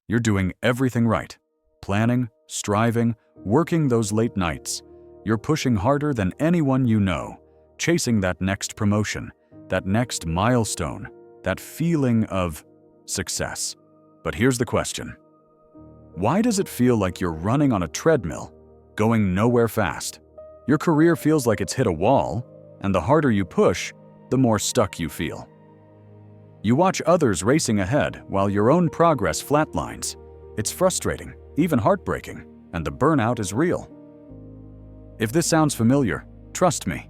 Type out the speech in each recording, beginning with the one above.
You're doing everything right. Planning, striving, working those late nights. You're pushing harder than anyone you know, chasing that next promotion, that next milestone, that feeling of success. But here's the question. Why does it feel like you're running on a treadmill, going nowhere fast? Your career feels like it's hit a wall, and the harder you push, the more stuck you feel. You watch others racing ahead while your own progress flatlines. It's frustrating, even heartbreaking, and the burnout is real. If this sounds familiar, trust me,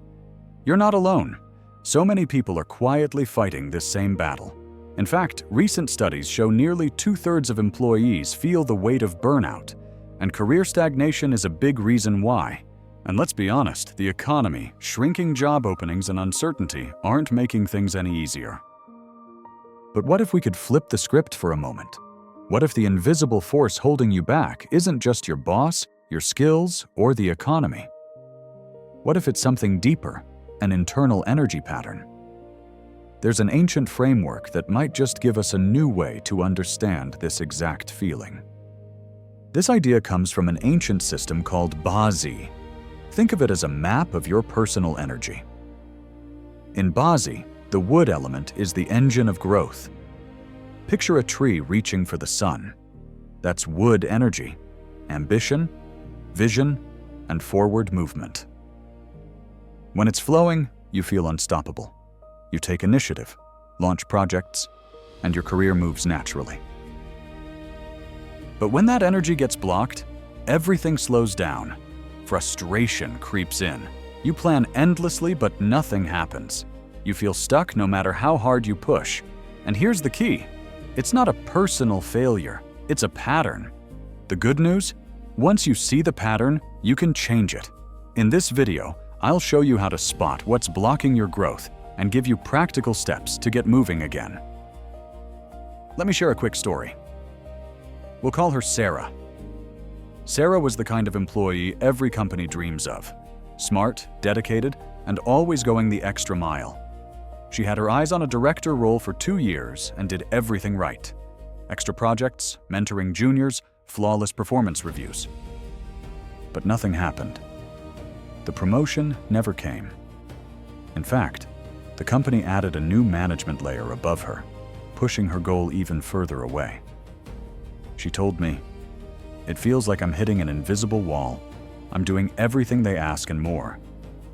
you're not alone. So many people are quietly fighting this same battle. In fact, recent studies show nearly 2/3 of employees feel the weight of burnout, and career stagnation is a big reason why. And let's be honest, the economy, shrinking job openings, and uncertainty aren't making things any easier. But what if we could flip the script for a moment? What if the invisible force holding you back isn't just your boss, your skills, or the economy? What if it's something deeper, an internal energy pattern? There's an ancient framework that might just give us a new way to understand this exact feeling. This idea comes from an ancient system called BaZi. Think of it as a map of your personal energy. In BaZi, the wood element is the engine of growth. Picture a tree reaching for the sun. That's wood energy, ambition, vision, and forward movement. When it's flowing, you feel unstoppable. You take initiative, launch projects, and your career moves naturally. But when that energy gets blocked, everything slows down. Frustration creeps in. You plan endlessly, but nothing happens. You feel stuck no matter how hard you push. And here's the key. It's not a personal failure. It's a pattern. The good news? Once you see the pattern, you can change it. In this video, I'll show you how to spot what's blocking your growth and give you practical steps to get moving again. Let me share a quick story. We'll call her Sarah. Sarah was the kind of employee every company dreams of. Smart, dedicated, and always going the extra mile. She had her eyes on a director role for 2 years and did everything right. Extra projects, mentoring juniors, flawless performance reviews. But nothing happened. The promotion never came. In fact, the company added a new management layer above her, pushing her goal even further away. She told me, "It feels like I'm hitting an invisible wall. I'm doing everything they ask and more,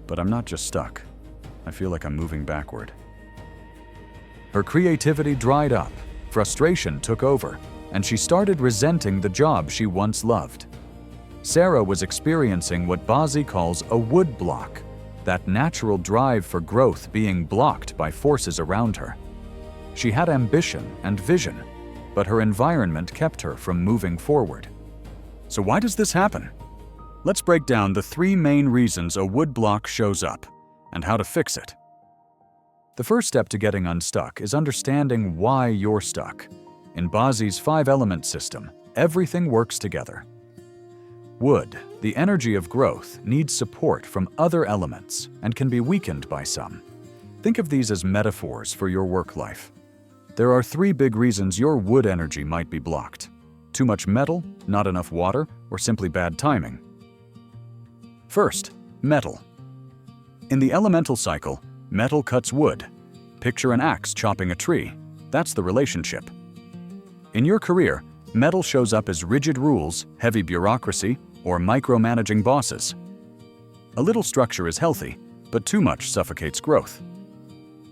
but I'm not just stuck. I feel like I'm moving backward." Her creativity dried up, frustration took over, and she started resenting the job she once loved. Sarah was experiencing what BaZi calls a wood block, that natural drive for growth being blocked by forces around her. She had ambition and vision, but her environment kept her from moving forward. So why does this happen? Let's break down the 3 main reasons a wood block shows up and how to fix it. The first step to getting unstuck is understanding why you're stuck. In BaZi's 5-element system, everything works together. Wood, the energy of growth, needs support from other elements and can be weakened by some. Think of these as metaphors for your work life. There are 3 big reasons your wood energy might be blocked: too much metal, not enough water, or simply bad timing. First, metal. In the elemental cycle, metal cuts wood. Picture an axe chopping a tree. That's the relationship. In your career, metal shows up as rigid rules, heavy bureaucracy, or micromanaging bosses. A little structure is healthy, but too much suffocates growth.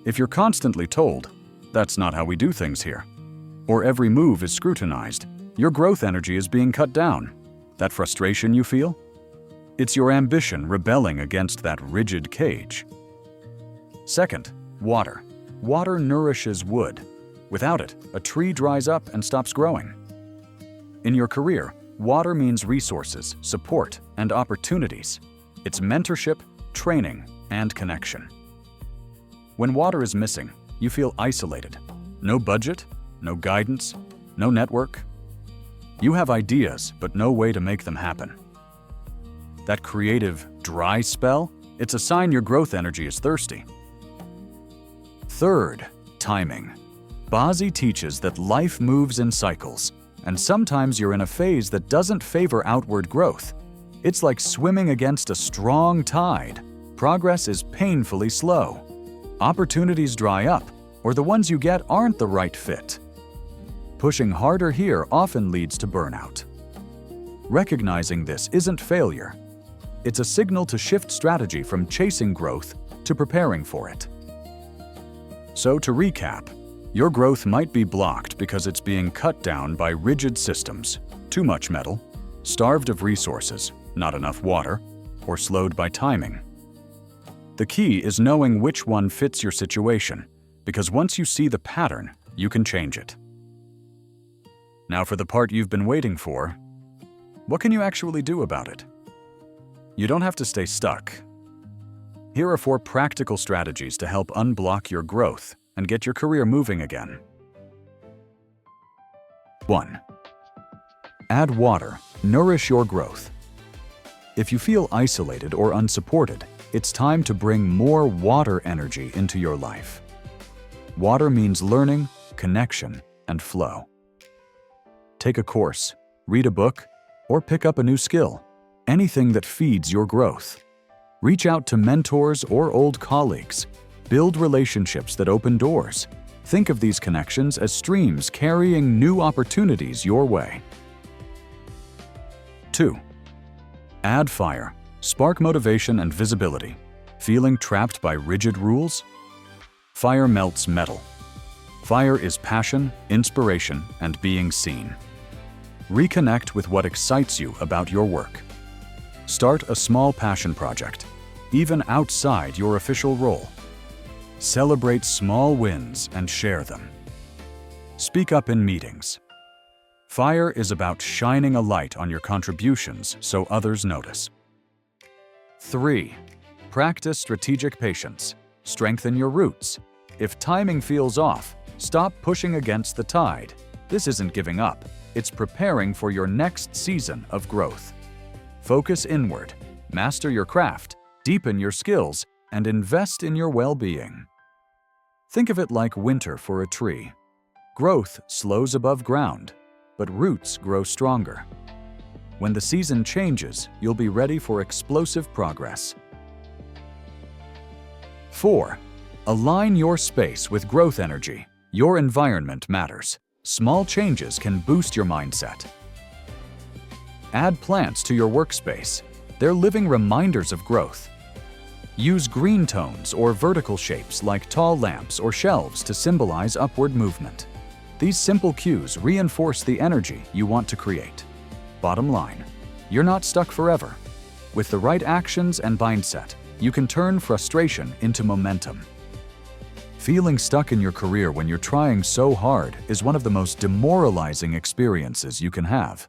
If you're constantly told, "That's not how we do things here," or every move is scrutinized, your growth energy is being cut down. That frustration you feel? It's your ambition rebelling against that rigid cage. Second, water. Water nourishes wood. Without it, a tree dries up and stops growing. In your career, water means resources, support, and opportunities. It's mentorship, training, and connection. When water is missing, you feel isolated. No budget, no guidance, no network. You have ideas, but no way to make them happen. That creative, dry spell, it's a sign your growth energy is thirsty. Third, timing. BaZi teaches that life moves in cycles. and sometimes you're in a phase that doesn't favor outward growth. It's like swimming against a strong tide. Progress is painfully slow. Opportunities dry up, or the ones you get aren't the right fit. Pushing harder here often leads to burnout. Recognizing this isn't failure. It's a signal to shift strategy from chasing growth to preparing for it. So to recap, your growth might be blocked because it's being cut down by rigid systems, too much metal, starved of resources, not enough water, or slowed by timing. The key is knowing which one fits your situation, because once you see the pattern, you can change it. Now for the part you've been waiting for, what can you actually do about it? You don't have to stay stuck. Here are 4 practical strategies to help unblock your growth and get your career moving again. 1. Add water. Nourish your growth. If you feel isolated or unsupported, it's time to bring more water energy into your life. Water means learning, connection, and flow. Take a course, read a book, or pick up a new skill. Anything that feeds your growth. Reach out to mentors or old colleagues. Build relationships that open doors. Think of these connections as streams carrying new opportunities your way. 2. Add fire. Spark motivation and visibility. Feeling trapped by rigid rules? Fire melts metal. Fire is passion, inspiration, and being seen. Reconnect with what excites you about your work. Start a small passion project, even outside your official role. Celebrate small wins and share them. Speak up in meetings. Fire is about shining a light on your contributions so others notice. 3. Practice strategic patience. Strengthen your roots. If timing feels off, stop pushing against the tide. This isn't giving up. It's preparing for your next season of growth. Focus inward, master your craft, deepen your skills, and invest in your well-being. Think of it like winter for a tree. Growth slows above ground, but roots grow stronger. When the season changes, you'll be ready for explosive progress. 4. Align your space with growth energy. Your environment matters. Small changes can boost your mindset. Add plants to your workspace. They're living reminders of growth. Use green tones or vertical shapes like tall lamps or shelves to symbolize upward movement. These simple cues reinforce the energy you want to create. Bottom line, you're not stuck forever. With the right actions and mindset, you can turn frustration into momentum. Feeling stuck in your career when you're trying so hard is one of the most demoralizing experiences you can have.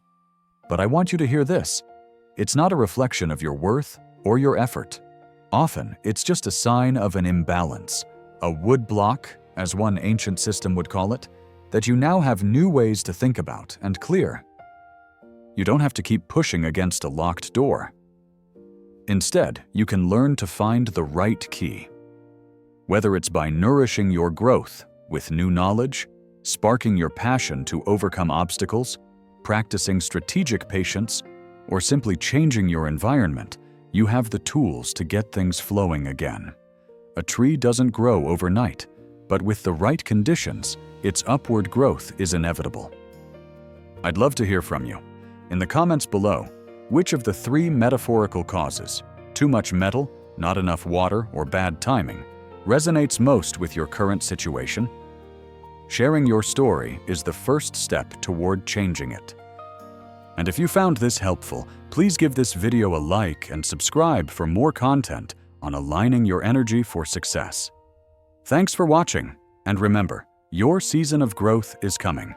But I want you to hear this. It's not a reflection of your worth or your effort. Often, it's just a sign of an imbalance, a wood block, as one ancient system would call it, that you now have new ways to think about and clear. You don't have to keep pushing against a locked door. Instead, you can learn to find the right key. Whether it's by nourishing your growth with new knowledge, sparking your passion to overcome obstacles, practicing strategic patience, or simply changing your environment, you have the tools to get things flowing again. A tree doesn't grow overnight, but with the right conditions, its upward growth is inevitable. I'd love to hear from you. In the comments below, which of the 3 metaphorical causes, too much metal, not enough water, or bad timing, resonates most with your current situation? Sharing your story is the first step toward changing it. And if you found this helpful, please give this video a like and subscribe for more content on aligning your energy for success. Thanks for watching, and remember, your season of growth is coming.